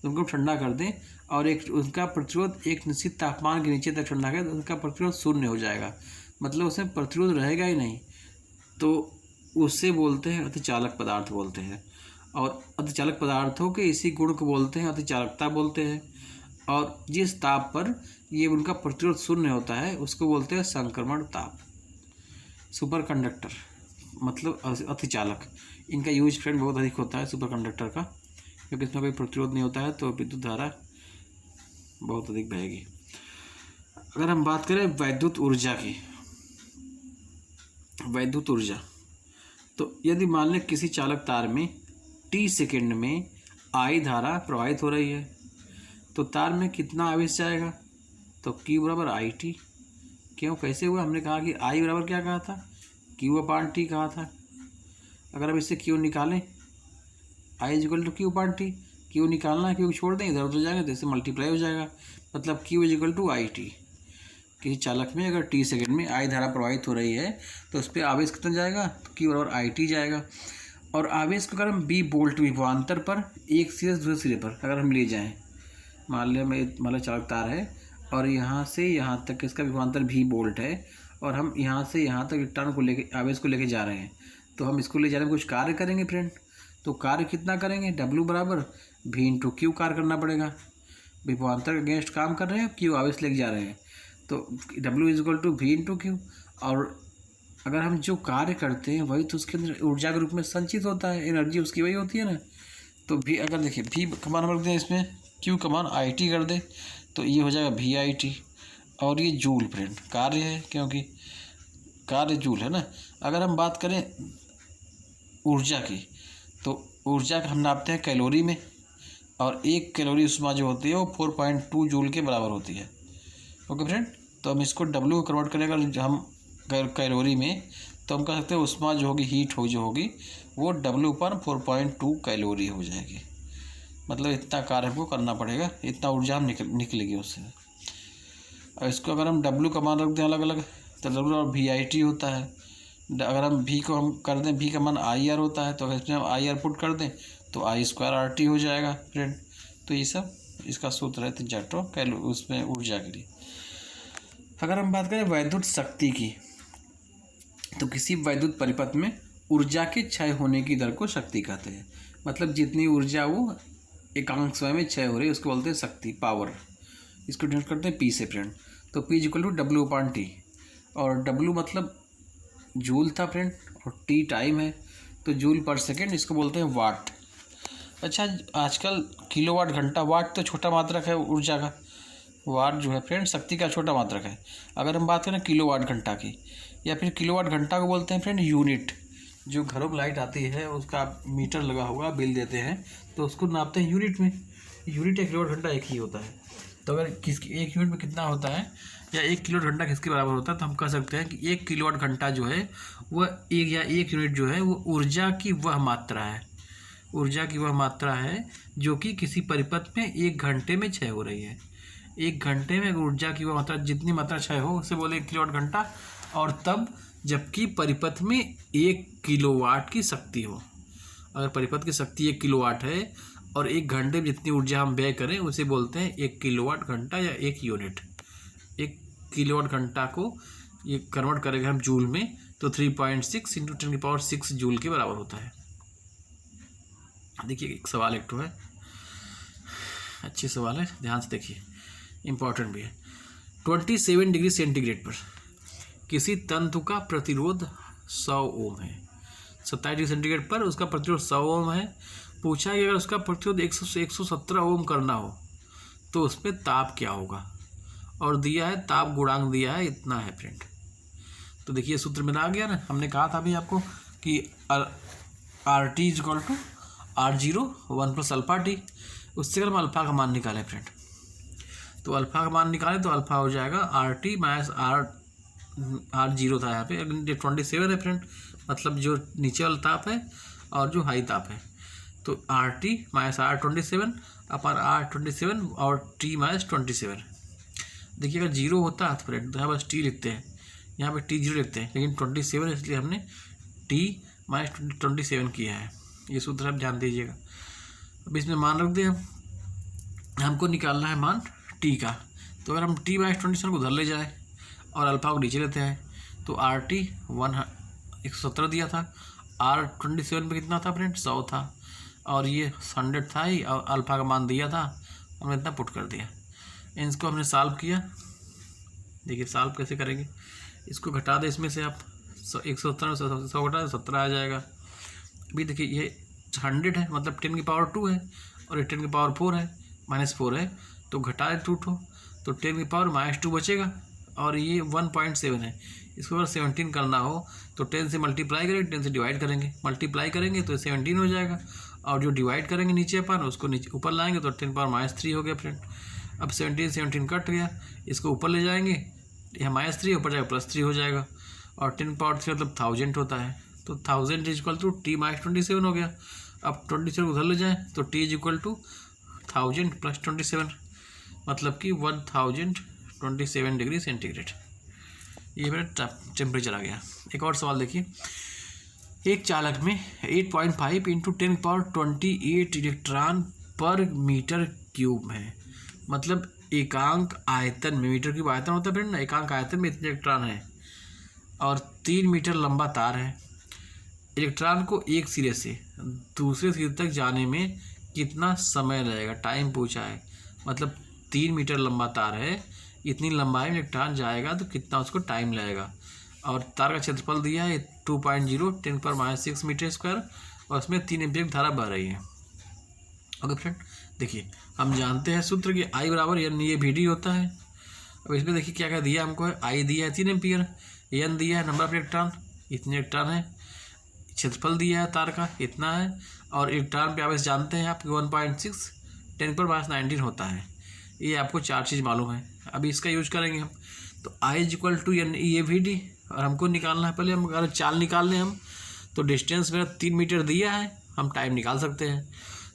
तो उनको ठंडा कर दें और एक उनका प्रतिरोध एक निश्चित तापमान के नीचे तक ठंडा करें तो उनका प्रतिरोध शून्य हो जाएगा। मतलब उसमें प्रतिरोध रहेगा ही नहीं, तो उससे बोलते हैं अतिचालक पदार्थ बोलते हैं। और अतिचालक पदार्थों के इसी गुण को बोलते हैं अतिचालकता बोलते हैं। और जिस ताप पर ये उनका प्रतिरोध शून्य होता है उसको बोलते हैं संक्रमण ताप। सुपर कंडक्टर मतलब अतिचालक, इनका यूज फ्रेंड बहुत अधिक होता है सुपर कंडक्टर का, क्योंकि इसमें कोई प्रतिरोध नहीं होता है तो विद्युत धारा बहुत अधिक बहेगी। अगर हम बात करें वैद्युत ऊर्जा की, वैद्युत ऊर्जा, तो यदि मान लें किसी चालक तार में t सेकेंड में I धारा प्रवाहित हो रही है तो तार में कितना आवेश जाएगा? तो Q बराबर IT। क्यों, कैसे हुआ? हमने कहा कि I बराबर क्या कहा था? Q/T कहा था। अगर हम इससे Q निकालें, I is equal to Q/T, Q निकालना है, Q छोड़ दें इधर उधर जाएंगे तो इससे मल्टीप्लाई हो जाएगा। मतलब Q is equal to IT। किसी चालक में अगर t सेकेंड में I धारा प्रवाहित हो रही है तो उस पर आवेश कितना जाएगा? Q बराबर IT जाएगा। और आवेश को अगर हम B वोल्ट विभवांतर पर एक सिरे से दूसरे सिरे पर अगर हम ले जाएं, मान लो चालक तार है और यहाँ से यहाँ तक इसका विभवांतर V वोल्ट है और हम यहाँ से यहाँ तक इलेक्ट्रॉन को लेके आवेश को लेके जा रहे हैं, तो हम इसको ले जाने में कुछ कार्य करेंगे फ्रेंड। तो कार्य कितना करेंगे? W बराबर V इंटू Q कार्य करना पड़ेगा। विभवांतर के अगेंस्ट काम कर रहे हैं, Q आवेश लेके जा रहे हैं, तो W is equal to V into Q। और अगर हम जो कार्य करते हैं वही तो उसके अंदर ऊर्जा के रूप में संचित होता है, एनर्जी उसकी वही होती है ना। तो भी अगर देखिए V का मान रख दें इसमें, Q का मान IT कर दें तो ये हो जाएगा VIT। और ये जूल फ्रेंड कार्य है, क्योंकि कार्य जूल है ना। अगर हम बात करें ऊर्जा की, तो ऊर्जा का हम नापते हैं कैलोरी में, और 1 कैलोरी ऊष्मा जो होती है वो 4.2 जूल के बराबर होती है। ओके फ्रेंड, तो हम इसको W को कन्वर्ट करेंगे हम कैलोरी में, तो हम कह सकते हैं ऊष्मा जो होगी, हीट जो होगी वो W पर 4.2 कैलोरी हो जाएगी। मतलब इतना कार्य हमको करना पड़ेगा, इतना ऊर्जा हम निकलेगी उससे। और इसको अगर हम W का मान रख दें अलग अलग तो W और VIT होता है। अगर हम V को हम कर दें, V का मान IR होता है, तो अगर इसमें हम IR पुट कर दें तो I²RT हो जाएगा फ्रेंड। तो ये सब इसका सूत्र है जैटो उसमें ऊर्जा के लिए। अगर हम बात करें वैद्युत शक्ति की, तो किसी वैद्युत परिपथ में ऊर्जा के क्षय होने की दर को शक्ति कहते हैं। मतलब जितनी ऊर्जा वो एकांक समय में क्षय हो रही है उसको बोलते हैं शक्ति, पावर। इसको डिनोट करते हैं P से फ्रेंड। तो P इक्वल टू W/T, और W मतलब जूल था फ्रेंड और T टाइम है, तो जूल पर सेकेंड इसको बोलते हैं वाट। अच्छा, आजकल किलोवाट घंटा, वाट तो छोटा मात्रक है ऊर्जा का, वाट जो है फ्रेंड शक्ति का छोटा मात्रक है। अगर हम बात करें किलोवाट घंटा की, या फिर किलोवाट घंटा को बोलते हैं फ्रेंड यूनिट। जो घरों में लाइट आती है उसका मीटर लगा होगा, बिल देते हैं तो उसको नापते हैं यूनिट में। यूनिट या किलोवाट घंटा एक ही होता है। तो अगर किसकी एक यूनिट में कितना होता है या 1 किलोवाट घंटा किसके बराबर होता है, तो हम कह सकते हैं कि 1 किलोवाट घंटा जो है वह एक यूनिट जो है वो ऊर्जा की वह मात्रा है, ऊर्जा की वह मात्रा है जो कि किसी परिपथ में 1 घंटे में क्षय हो रही है। 1 घंटे में ऊर्जा की वह मात्रा, जितनी मात्रा क्षय हो उसे बोले 1 किलोवाट घंटा। और तब जबकि परिपथ में 1 किलोवाट की शक्ति हो। अगर परिपथ की शक्ति 1 किलोवाट है और 1 घंटे में जितनी ऊर्जा हम व्यय करें उसे बोलते हैं 1 किलोवाट घंटा या 1 यूनिट। 1 किलोवाट घंटा को ये कन्वर्ट करेगा हम जूल में, तो 3.6 इंटू 10⁶ जूल के बराबर होता है। देखिए एक सवाल एक तो है, अच्छी सवाल है, ध्यान से देखिए, इम्पॉर्टेंट भी है। 27 डिग्री सेंटीग्रेड पर किसी तंतु का प्रतिरोध 100 ओम है। 27 डिग्री सेंटीग्रेड पर उसका प्रतिरोध 100 ओम है। पूछा कि अगर उसका प्रतिरोध 117 ओम करना हो तो उसमें ताप क्या होगा, और दिया है ताप गुणांक दिया है इतना है फ्रेंड। तो देखिए सूत्र में आ गया ना, हमने कहा था अभी आपको कि RT equal to R0 1 plus alpha T. उससे अगर हम अल्फा का मान निकालें फ्रेंड, तो अल्फा का मान निकालें तो अल्फा हो जाएगा RT माइनस R0 था यहाँ पे, अगर 27 है फ्रेंड, मतलब जो नीचे वाला ताप है और जो हाई ताप है, तो RT माइनस R27 अपर R27 और T माइनस 27। देखिए अगर 0 होता तो फ्रेंड तो यहाँ बस T लिखते हैं, यहाँ पे T 0 लिखते हैं, लेकिन 27 इसलिए हमने T माइनस 27 किया है। ये सूत्र आप ध्यान दीजिएगा। अब इसमें मान रख दें, हमको निकालना है मान T का। तो अगर हम T माइनस 27 को उधर ले जाए और अल्फा को नीचे लेते हैं, तो RT 117 दिया था, R27 पे कितना था फ्रेंड 100 था, और ये 100 था ही, और अल्फा का मान दिया था, हमने इतना पुट कर दिया। इनको हमने सॉल्व किया। देखिए सॉल्व कैसे करेंगे, इसको घटा दें इसमें से आप, 117 से 100 घटा 17 आ जाएगा। अभी देखिए ये 100 है, मतलब 10 की पावर 2 है, और ये 10 की पावर 4 है, -4 है, तो घटा दे 2 ठो, तो 10 की पावर -2 बचेगा, और ये 1.7 है। इसको अगर 17 करना हो तो 10 से मल्टीप्लाई करेंगे, 10 से डिवाइड करेंगे, मल्टीप्लाई करेंगे तो 17 हो जाएगा, और जो डिवाइड करेंगे नीचे अपन उसको नीचे ऊपर लाएंगे तो 10 पावर -3 हो गया फ्रेंड। अब 17 कट गया, इसको ऊपर ले जाएंगे, यहाँ -3 ऊपर जाएगा +3 हो जाएगा, और 10 पावर 3 मतलब 1000 होता है, तो 1000 is equal to T minus 27 हो गया। अब 27 उधर ले जाएँ तो T is equal to 1000 plus 27, मतलब कि 1027 डिग्री सेंटीग्रेड। ये मेरा टेम्परेचर आ गया। एक और सवाल देखिए, एक चालक में 8.5 इंटू 10 पावर 28 इलेक्ट्रॉन पर मीटर क्यूब है, मतलब एकांक आयतन में, मीटर क्यूब आयतन होता है फ्रेंड ना, एकांक आयतन में इतने इलेक्ट्रॉन है, और 3 मीटर लंबा तार है। इलेक्ट्रॉन को एक सिरे से दूसरे सिरे तक जाने में कितना समय लगेगा, टाइम पूछा है, मतलब 3 मीटर लंबा तार है, इतनी लंबाई में इलेक्ट्रॉन जाएगा तो कितना उसको टाइम लगेगा, और तार का क्षेत्रफल दिया है 2.0 10⁻⁶ मीटर स्क्वायर, और उसमें 3 एम्पीयर की धारा बह रही है। ओके फ्रेंड, देखिए हम जानते हैं सूत्र कि I बराबर N, ये VD होता है। अब इसमें देखिए क्या क्या दिया हमको है, I दिया है 3 एम्पीयर, N दिया है नंबर ऑफ इलेक्ट्रॉन, इतने इलेक्ट्रॉन है, क्षेत्रफल दिया है तार का इतना है, और इलेक्ट्रॉन पे आवेश जानते हैं आप 1.6 10⁻⁹ होता है। ये आपको 4 चीज़ मालूम है। अभी इसका यूज करेंगे हम, तो I इक्वल टू N, ये VD, और हमको निकालना है, पहले हम अगर चाल निकाल लें हम, तो डिस्टेंस मेरा 3 मीटर दिया है, हम टाइम निकाल सकते हैं,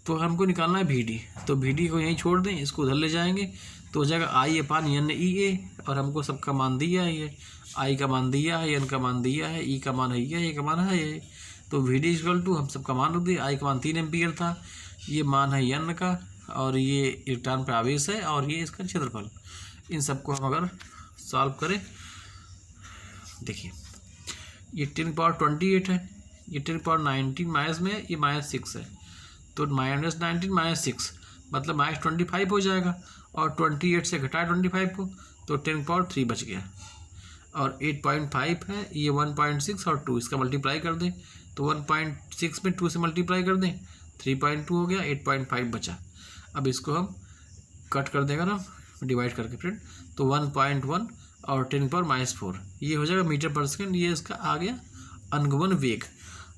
तो हमको निकालना है VD। तो VD को यहीं छोड़ दें, इसको उधर ले जाएंगे तो हो जाएगा I/NEA, और हमको सबका मान दिया है, ये I का मान दिया है, N का मान दिया है, E का मान है ये का मान है ये, तो VD इक्वल टू हम सबका मान रख दिए। I का मान 3 एम्पीयर था, ये मान है N का, और ये इलेक्ट्रॉन पर आवेश है, और ये इसका क्षेत्रफल। इन सबको हम अगर सॉल्व करें, देखिए ये 10⁻28 है, ये 10⁻19 माइनस में, ये -6 है, तो -19 -6 मतलब -25 हो जाएगा, और 28 से घटाए 25 को तो 10⁻3 बच गया, और 8.5 है, ये 1.6 और 2 इसका मल्टीप्लाई कर दें, तो 1.6 में 2 से मल्टीप्लाई कर दें 3.2 हो गया, 8.5 बचा। अब इसको हम कट कर देगा ना डिवाइड करके फ्रेंड, तो 1.1 और 10⁻⁴ ये हो जाएगा मीटर पर सेकेंड, ये इसका आ गया अनुगमन वेग।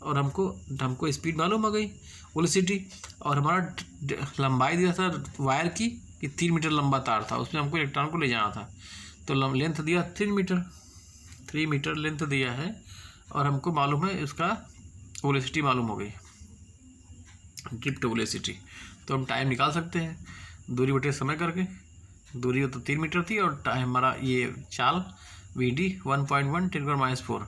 और हमको स्पीड मालूम हो गई, वेलोसिटी, और हमारा लंबाई दिया था वायर की कि 3 मीटर लंबा तार था, उसमें हमको इलेक्ट्रॉन को ले जाना था, तो लेंथ दिया 3 मीटर लेंथ दिया है, और हमको मालूम है इसका वेलोसिटी मालूम हो गई, ड्रिफ्ट वेलोसिटी। तो हम टाइम निकाल सकते हैं दूरी बटे समय करके, दूरी तो 3 मीटर थी, और टाइम हमारा ये चाल VD 1.1 10⁻⁴,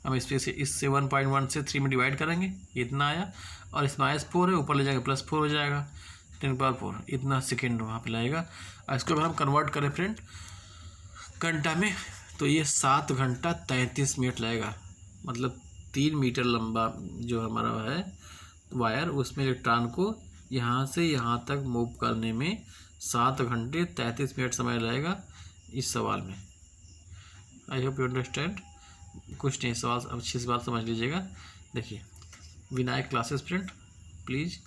हम इससे 1.1 से 3 में डिवाइड करेंगे, इतना आया, और इस -4 है, ऊपर ले जाएगा +4 हो जाएगा, 10⁻⁴ इतना सेकेंड वहाँ पे लगेगा। और इसको अगर हम कन्वर्ट करें फ्रेंड, घंटा में, तो ये 7 घंटा 33 मिनट लगेगा। मतलब 3 मीटर लंबा जो हमारा है वायर, उसमें इलेक्ट्रॉन को यहाँ से यहाँ तक मूव करने में 7 घंटे 33 मिनट समय लगेगा इस सवाल में। I hope you understand. कुछ नहीं, सवाल अच्छी से बात समझ लीजिएगा। देखिए, Vinayak classes friend, please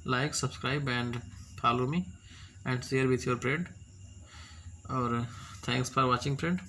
like, subscribe and follow me and share with your friend. और थैंक्स फॉर वॉचिंग फ्रेंड।